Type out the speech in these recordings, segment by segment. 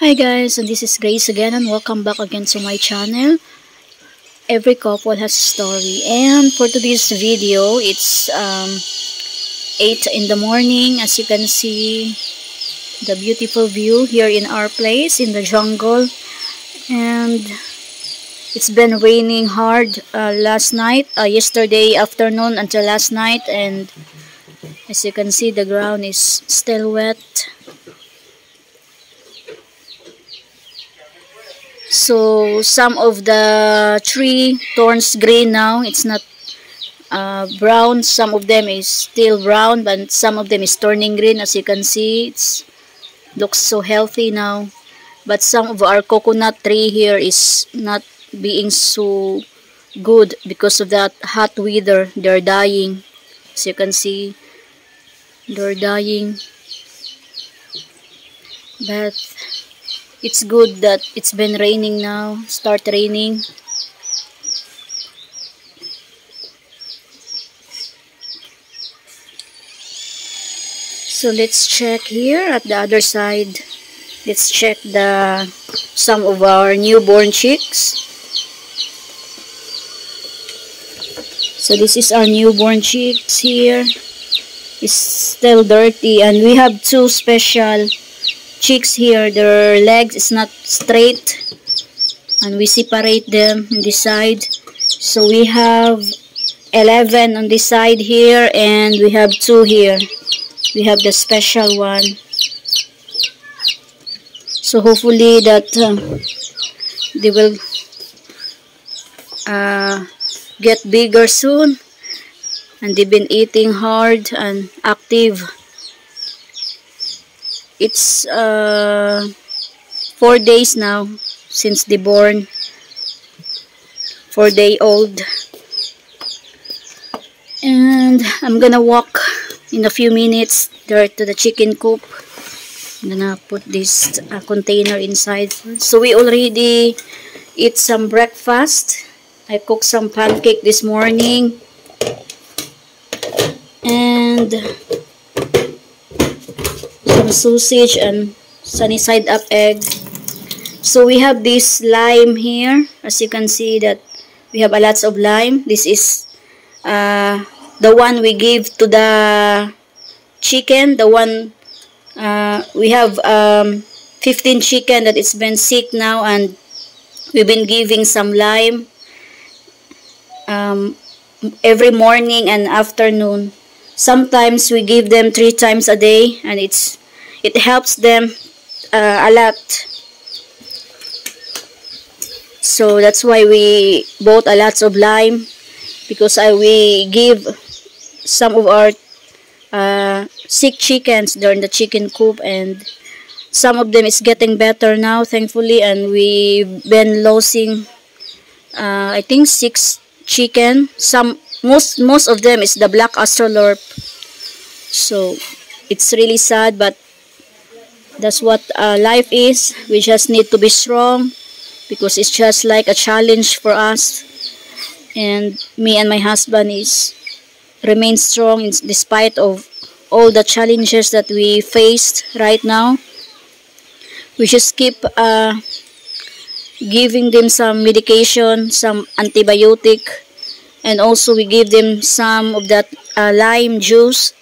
Hi guys, and this is Grace again, and welcome back again to my channel. Every couple has a story, and for today's video, it's 8 in the morning. As you can see, the beautiful view here in our place in the jungle, and it's been raining hard yesterday afternoon until last night, and as you can see, the ground is still wet. So some of the tree turns green now. It's not brown. Some of them is still brown, but some of them is turning green. As you can see, it looks so healthy now. But some of our coconut tree here is not being so good because of that hot weather. They're dying. As you can see, they're dying. But it's good that it's been raining now. Start raining. So let's check here at the other side. Let's check some of our newborn chicks. So this is our newborn chicks here. It's still dirty, and we have two special chicks here. Their legs is not straight, and we separate them on this side. So we have 11 on this side here, and we have 2 here. We have the special one. So hopefully that they will get bigger soon, and they've been eating hard and active. It's 4 days now since they born. 4-day-old. And I'm gonna walk in a few minutes there to the chicken coop. I'm gonna put this container inside. So we already eat some breakfast. I cooked some pancake this morning. And some sausage and sunny side up egg. So we have this lime here. As you can see that we have a lots of lime. This is the one we give to the chicken. The one we have 15 chicken that it's been sick now, and we've been giving some lime every morning and afternoon. Sometimes we give them 3 times a day, and it helps them a lot. So that's why we bought a lot of lime, because we give some of our sick chickens during the chicken coop, and some of them is getting better now, thankfully, and we've been losing I think 6 chicken. Most of them is the black Australorp. So it's really sad, but that's what life is. We just need to be strong, because it's just like a challenge for us. And me and my husband remain strong despite of all the challenges that we faced right now. We just keep giving them some medication, some antibiotic, and also we give them some of that lime juice,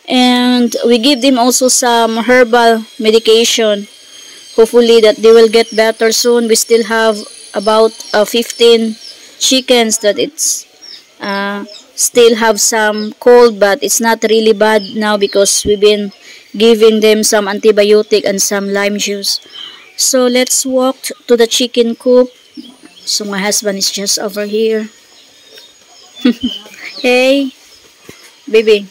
and we give them also some herbal medication. Hopefully that they will get better soon. We still have about 15 chickens that still have some cold, but it's not really bad now because we've been giving them some antibiotic and some lime juice. So let's walk to the chicken coop. So my husband is just over here. Hey, baby.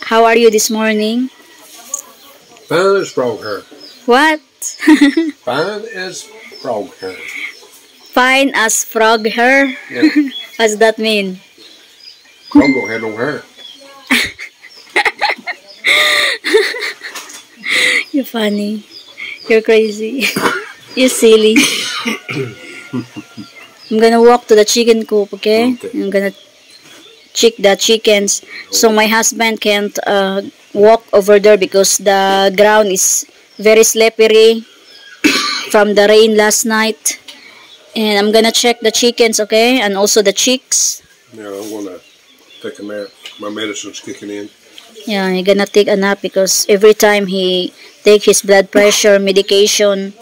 How are you this morning? Fine as frog hair. What? Fine as frog hair. Fine as frog hair? Yeah. What does that mean? Frog don't have no hair. You're funny. You're crazy. You're silly. I'm gonna walk to the chicken coop, okay? I'm gonna check the chickens. So my husband can't walk over there because the ground is very slippery from the rain last night. And I'm gonna check the chickens, okay? And also the chicks. Yeah, I'm gonna take a nap. My medicine's kicking in. Yeah, he's gonna take a nap because every time he take his blood pressure medication,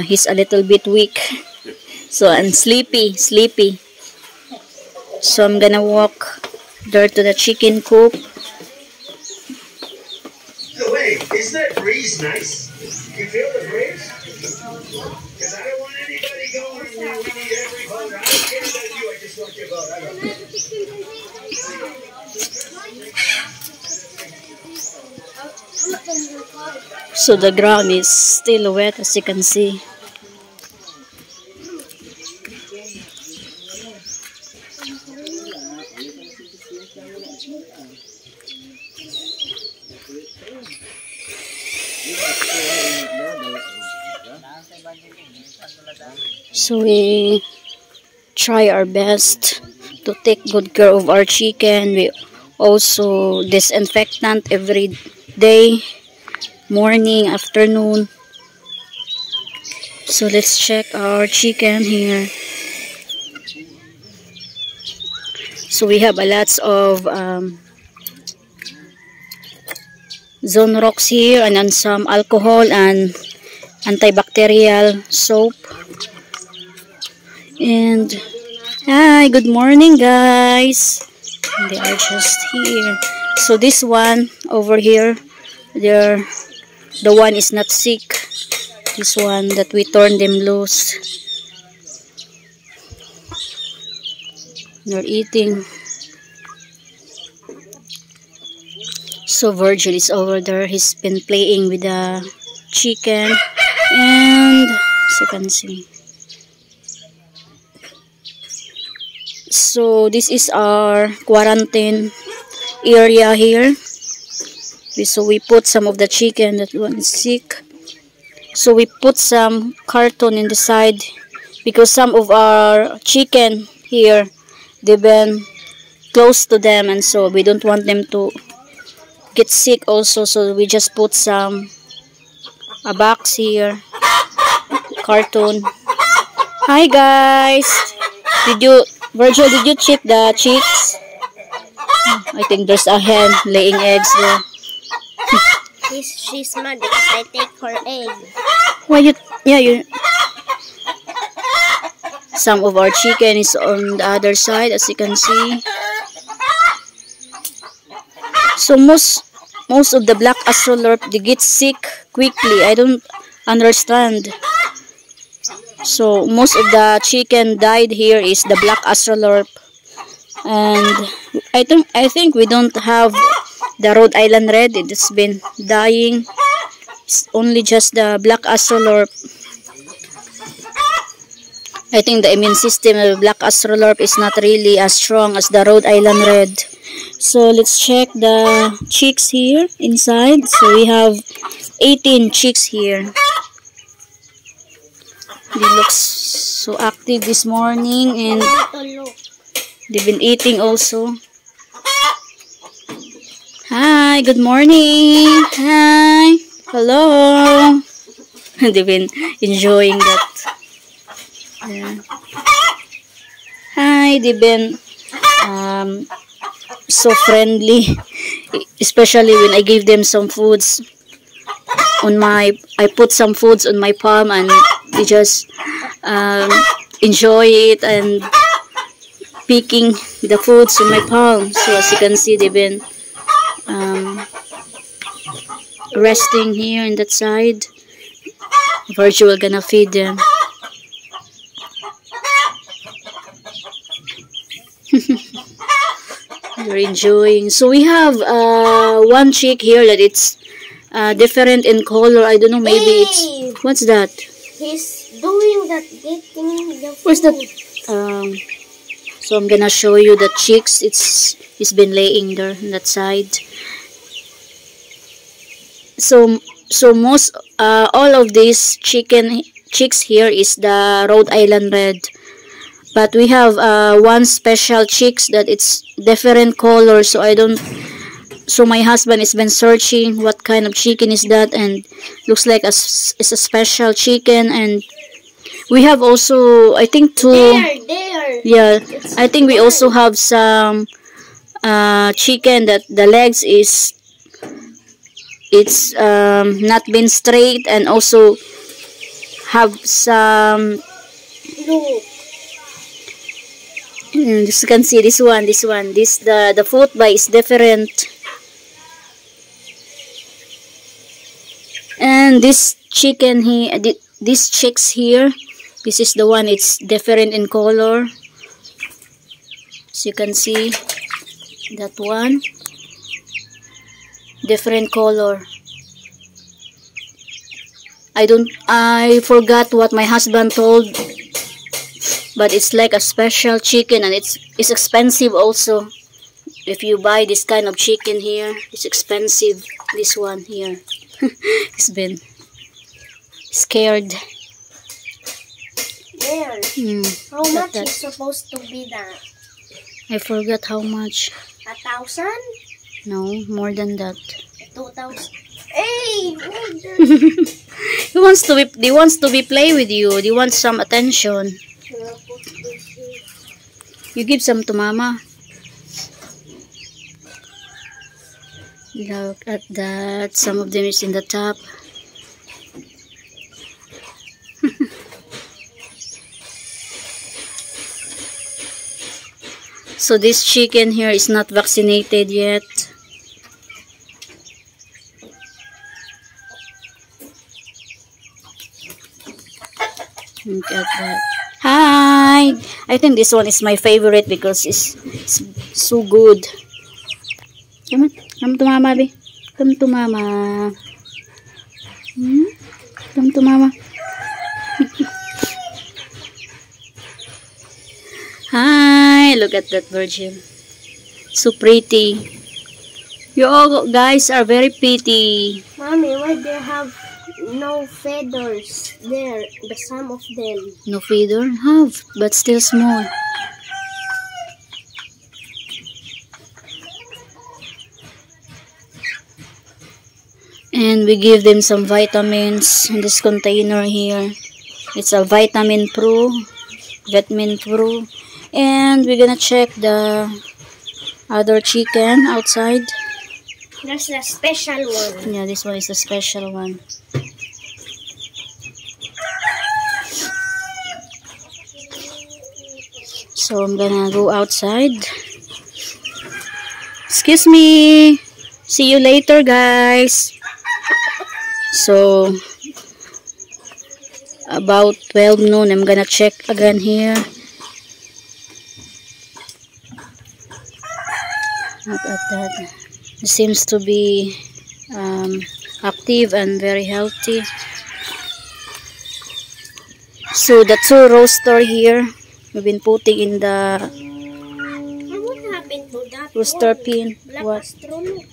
he's a little bit weak. So, and sleepy. So, I'm gonna walk there to the chicken coop. Hey, isn't that breeze nice? You feel the breeze? Because I don't want anybody going with every vote. I don't care about you. I just want your vote. I don't know. So the ground is still wet, as you can see. So we try our best to take good care of our chicken. We also disinfectant every day, morning, afternoon. So let's check our chicken here. So we have a lots of Zonrox here, and then some alcohol and antibacterial soap. And hi, good morning guys. They are just here. So this one over here, the one is not sick. This one that we turned them loose. They're eating. So Virgil is over there. He's been playing with the chicken. And as you can see. So this is our quarantine area here. So we put some of the chicken that one is sick. So we put some carton in the side because some of our chicken here, they've been close to them, and so we don't want them to get sick also. So we just put a box here, carton. Hi guys, Virgil, did you check the chicks? I think there's a hen laying eggs there. She's mad because I take her egg. Why you? Some of our chicken is on the other side, as you can see. So most of the black astrolorp, they get sick quickly. I don't understand. So most of the chicken died here is the black astrolorp, and I think we don't have the Rhode Island Red. It's been dying. It's only just the black astrolorp. I think the immune system of black astrolorp is not really as strong as the Rhode Island Red. So let's check the chicks here inside. So we have 18 chicks here. They look so active this morning, and they've been eating also. Hi, good morning. Hi, hello. They've been enjoying that. Yeah. Hi, they've been so friendly, especially when I give them some foods I put some foods on my palm, and they just enjoy it and picking the foods on my palm. So as you can see, they've been resting here in that side. Virgil gonna feed them. They're enjoying. So we have one chick here that it's different in color. I don't know, maybe it's, what's that? He's doing that, getting the food. What's that? So I'm gonna show you the chicks. It's been laying there on that side. So most all of these chicks here is the Rhode Island Red. But we have one special chicks that it's different color, so I don't So my husband has been searching what kind of chicken is that, and looks like it's a special chicken. And we have also, I think, two. There. Yeah, I think we also have some chicken that the legs is not been straight, and also have some. Look. As you can see, this one, the foot bite is different. And this chicken here, these chicks here, this is the one, it's different in color. So you can see that one, different color. I forgot what my husband told, but it's like a special chicken, and it's expensive also. If you buy this kind of chicken here, it's expensive. This one here. He's been scared. There. How much is supposed to be that? I forgot how much. 1,000? No, more than that. 2,000. Hey! He wants to be play with you. He wants some attention. You give some to mama. Look at that. Some of them is in the top. So this chicken here is not vaccinated yet. Look at that. Hi! I think this one is my favorite because it's so good. Come on. Come to mama, baby. Come to mama. Come to mama. Hi! Look at that virgin. So pretty. You all guys are very pretty. Mommy, why they have no feathers there? The some of them. No feather? Have, but still small. And we give them some vitamins in this container here. It's a Vitamin Pro. And we're gonna check the other chicken outside. There's a special one. Yeah, this one is the special one. So I'm gonna go outside. Excuse me. See you later, guys. So about 12 noon, I'm gonna check again here. Look at that. It seems to be active and very healthy. So the two roaster here, we've been putting in the What happened to that rooster one? pin. Black What? astronaut.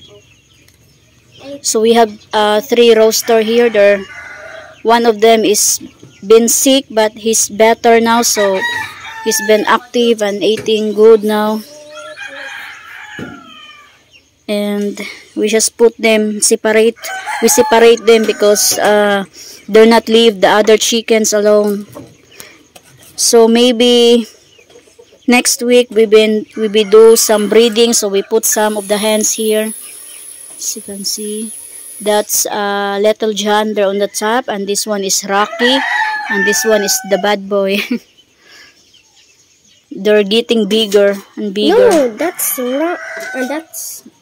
So we have 3 roaster here. One of them is been sick, but he's better now. So he's been active and eating good now. And we just put them separate. We separate them because they'll not leave the other chickens alone. So maybe next week we be do some breeding. So we put some of the hens here. As you can see, that's Little John there on the top, and this one is Rocky, and this one is the bad boy. They're getting bigger and bigger. No, that's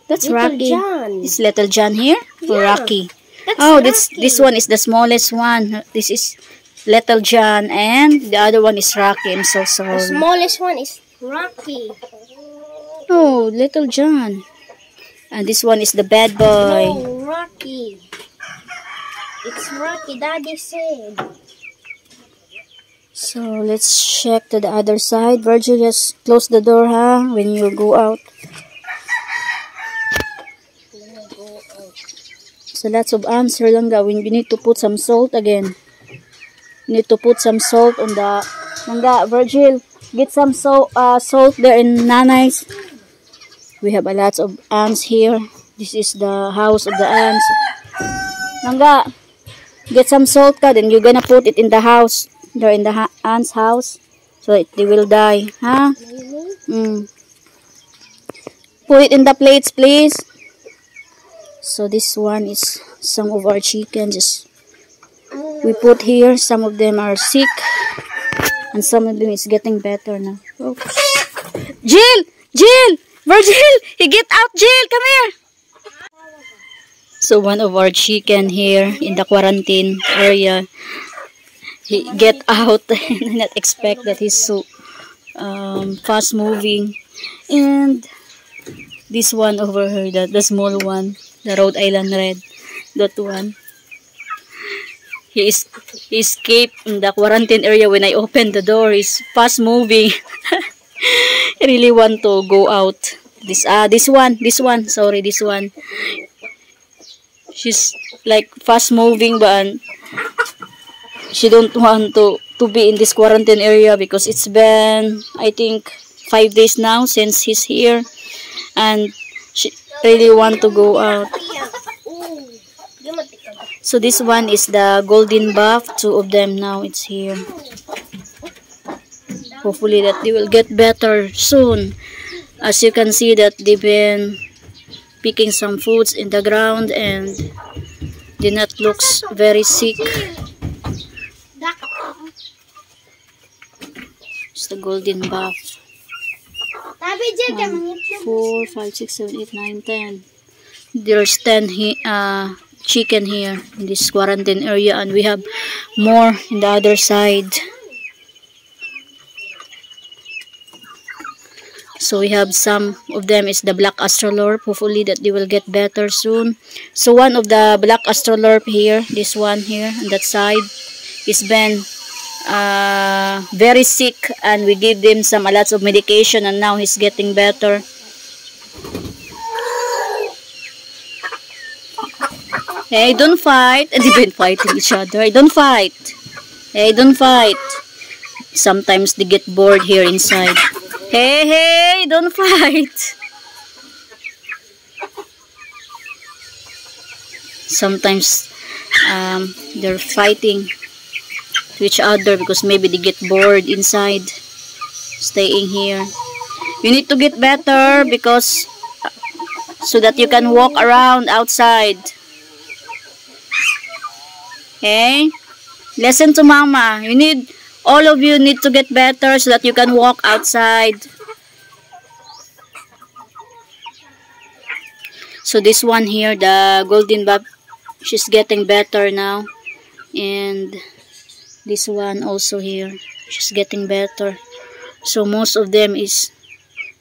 That's Little Rocky. John. Is Little John here for Yeah, Rocky? that's Oh, Rocky. this one is the smallest one. This is Little John, and the other one is Rocky. I'm so The sorry. smallest one is Rocky. Oh, Little John. And this one is the bad boy. No, Rocky. It's Rocky, Daddy said. So let's check to the other side. Virgil, just close the door, huh? When you go out. So lots of ants here, Langga. We need to put some salt again. We need to put some salt on the Langga. Virgil, get some salt there in Nanay's. We have a lot of ants here. This is the house of the ants. Langga, get some salt ka, then you're gonna put it in the house. They're in the ants' house. So they will die. Huh? Put it in the plates, please. So this one is some of our chickens. We put here. Some of them are sick. And some of them is getting better now. Oh. Jill! Jill! Virgil! He get out, Jill! Come here! So one of our chicken here in the quarantine area, he get out and not expect that he's so fast moving. And this one over here, the small one, the Rhode Island Red, that one. He escaped in the quarantine area when I opened the door. He's fast moving. I really want to go out. This one. Sorry, this one. She's like fast moving, but she don't want to be in this quarantine area because it's been, I think, 5 days now since he's here, and she really want to go out. So this one is the golden buff. 2 of them now it's here. Hopefully that they will get better soon. As you can see that they've been picking some foods in the ground and they not looks very sick. It's the golden buff. 1, 4, 5, 6, 7, 8, 9, 10. There's 10 chicken here in this quarantine area, and we have more in the other side. So we have some of them is the black astrolorp. Hopefully that they will get better soon. So one of the black astrolorp here, this one here on that side, is been very sick, and we give them some lots of medication, and now he's getting better. Hey, don't fight. They've been fighting each other. Hey, don't fight. Hey, don't fight. Sometimes they get bored here inside. Hey, don't fight. Sometimes they're fighting to each other because maybe they get bored inside staying here. You need to get better because so that you can walk around outside. Okay? Listen to mama. All of you need to get better so that you can walk outside. So this one here, the golden buff, she's getting better now. And this one also here, she's getting better. So most of them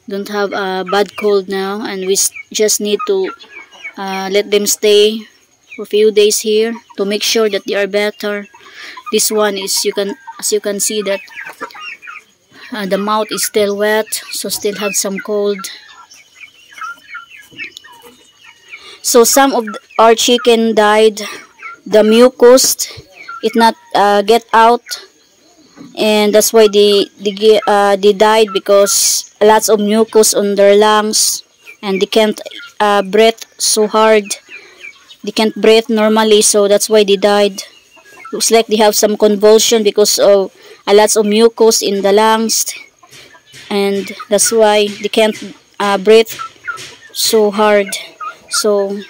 don't have a bad cold now, and we just need to let them stay for a few days here to make sure that they are better. This one is, as you can see that the mouth is still wet, so still have some cold. So some of our chicken died. The mucus it not get out, and that's why they died, because lots of mucus on their lungs, and they can't breathe so hard. They can't breathe normally, so that's why they died. Looks like they have some convulsion because of lots of mucus in the lungs, and that's why they can't breathe so hard. So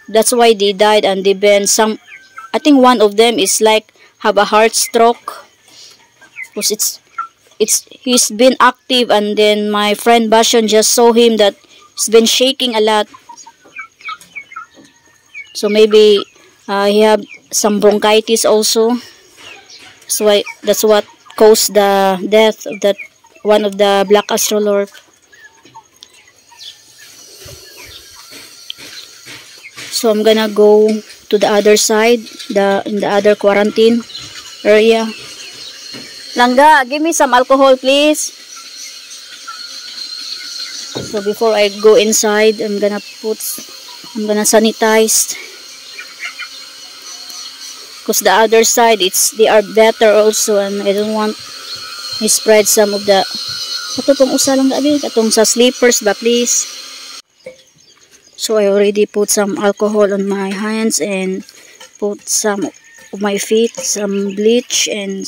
that's why they died, and they've been I think one of them is like have a heart stroke because he's been active, and then my friend Bashan just saw him that he's been shaking a lot. So maybe he have some bronchitis also. So that's what caused the death of that one of the black astrolorp. So I'm gonna go to the other side, in the other quarantine area. Langga, give me some alcohol, please. So before I go inside, I'm gonna sanitize. Because the other side, they are better also, and I don't want to spread some of the katong usa lang gabi, katong sa sleepers ba, please. So I already put some alcohol on my hands and put some of my feet, some bleach, and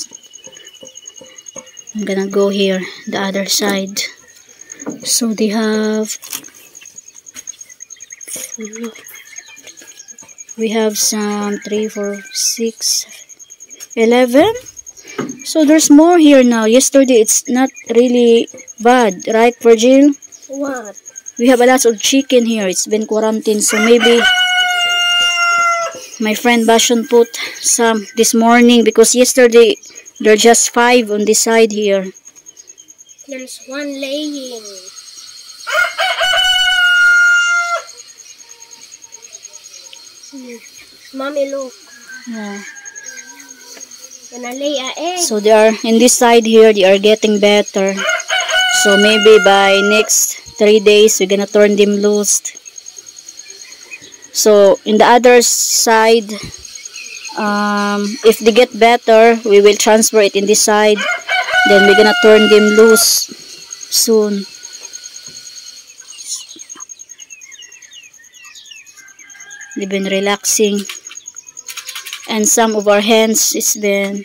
I'm gonna go here, the other side. So they have, we have some 3, 4, 6, 11. So there's more here now. Yesterday it's not really bad, right, Virgil? What? We have a lot of chicken here. It's been quarantined, so maybe my friend Bashan put some this morning, because yesterday there are just 5 on this side here. There's one laying. Mommy, look. Yeah. Gonna lay a egg. So they are in this side here. They are getting better. So maybe by next 3 days we're gonna turn them loose. So in the other side, if they get better, we will transfer it in this side. Then we're gonna turn them loose soon. They've been relaxing, and some of our hens is been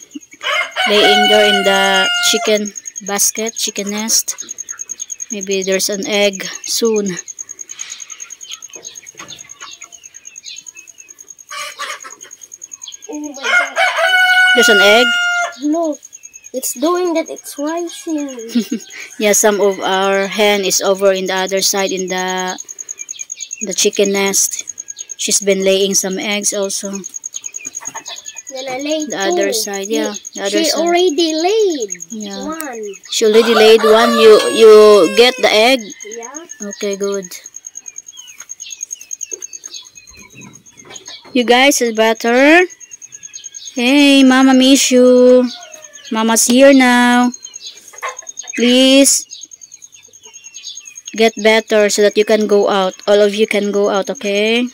laying there in the chicken basket, chicken nest. Maybe there's an egg soon. Oh my god. There's an egg. Look. It's doing that. It's rising. Yeah, some of our hen is over in the other side in the chicken nest. She's been laying some eggs also. Gonna lay The other side, yeah. The other She side. already laid Yeah. one. She already laid one. You get the egg? Yeah. Okay, good. You guys is better? Hey, Mama miss you. Mama's here now. Please get better so that you can go out. All of you can go out, okay?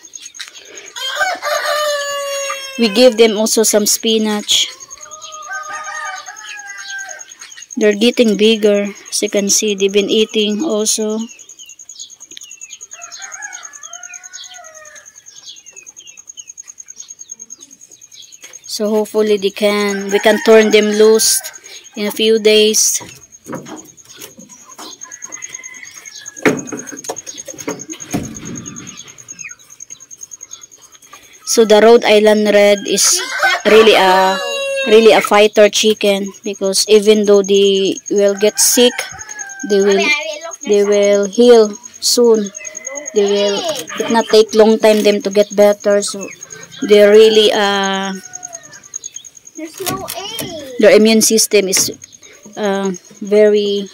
We give them also some spinach. They're getting bigger. As you can see, they've been eating also. So hopefully we can turn them loose in a few days. So the Rhode Island Red is really a fighter chicken, because even though they will get sick, they will heal soon. It not take long time them to get better. So they really There's no egg. their immune system is very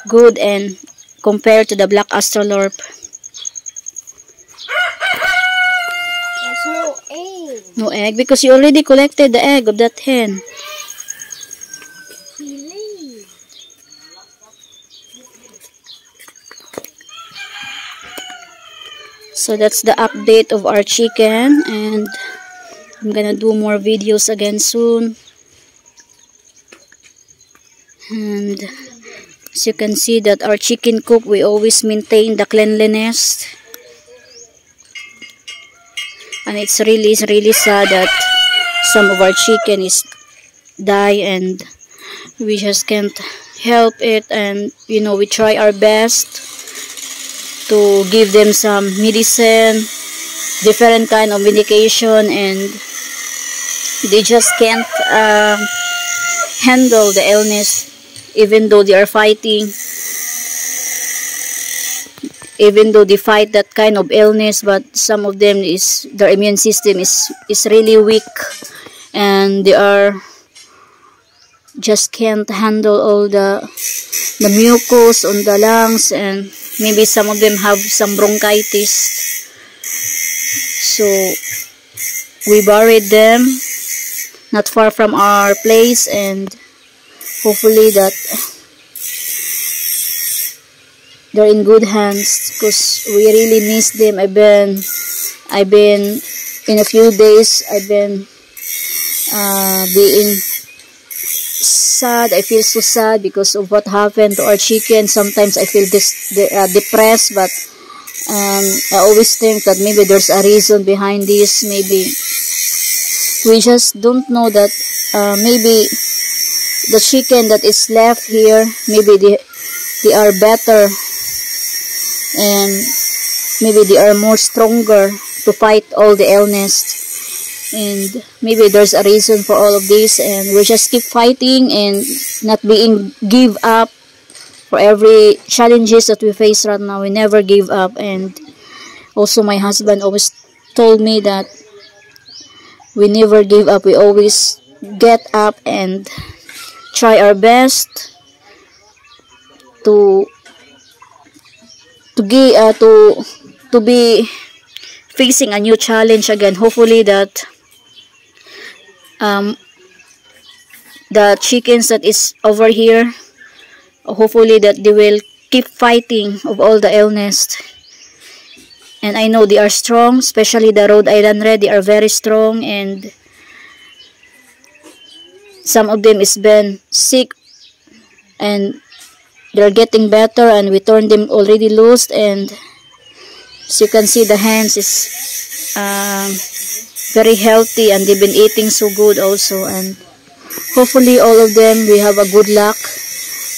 good, and compared to the black astrolorp. There's no egg. No egg, because you already collected the egg of that hen. He laid. So that's the update of our chicken, and I'm gonna do more videos again soon. And as you can see that our chicken coop, we always maintain the cleanliness. And it's really sad that some of our chicken is die, and we just can't help it. And you know, we try our best to give them some medicine, different kind of medication, and they just can't handle the illness, even though they are fighting. Even though they fight that kind of illness, but some of them their immune system is really weak, and they are just can't handle all the mucus on the lungs, and maybe some of them have some bronchitis. So we buried them not far from our place, and hopefully that they're in good hands, because we really miss them. I've been in a few days, I've been being sad. I feel so sad because of what happened to our chicken. Sometimes I feel depressed, but I always think that maybe there's a reason behind this. Maybe we just don't know that maybe the chicken that is left here, maybe they are better, and maybe they are more stronger to fight all the illness. And maybe there's a reason for all of this, and we just keep fighting and not being give up. For every challenges that we face right now, we never give up. And also my husband always told me that we never give up. We always get up and try our best to be facing a new challenge again. Hopefully that the chickens that is over here, hopefully that they will keep fighting of all the illness. And I know they are strong, especially the Rhode Island Red. They are very strong, and some of them is been sick and they're getting better, and we turned them already loose. And as you can see, the hens is very healthy, and they've been eating so good also. And hopefully all of them, we have a good luck,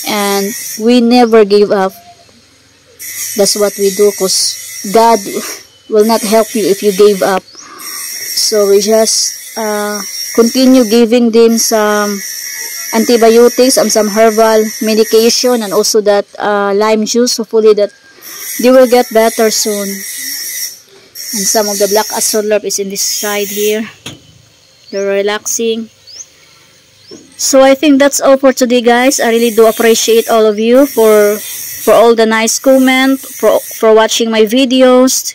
and we never give up. That's what we do, because God will not help you if you gave up. So we just continue giving them some antibiotics and some herbal medication, and also that lime juice. Hopefully that they will get better soon. And some of the black astrolab is in this side here. They're relaxing. So I think that's all for today, guys. I really do appreciate all of you for all the nice comment, for watching my videos,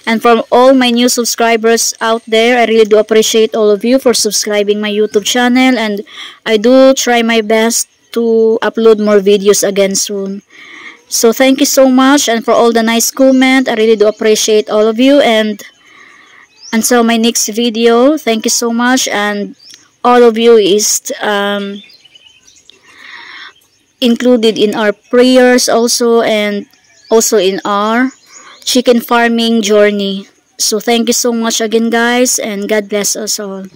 and from all my new subscribers out there. I really do appreciate all of you for subscribing my YouTube channel, and I do try my best to upload more videos again soon. So thank you so much, and for all the nice comment, I really do appreciate all of you. And until my next video, thank you so much, and all of you is included in our prayers also, and also in our chicken farming journey. So thank you so much again, guys, and God bless us all.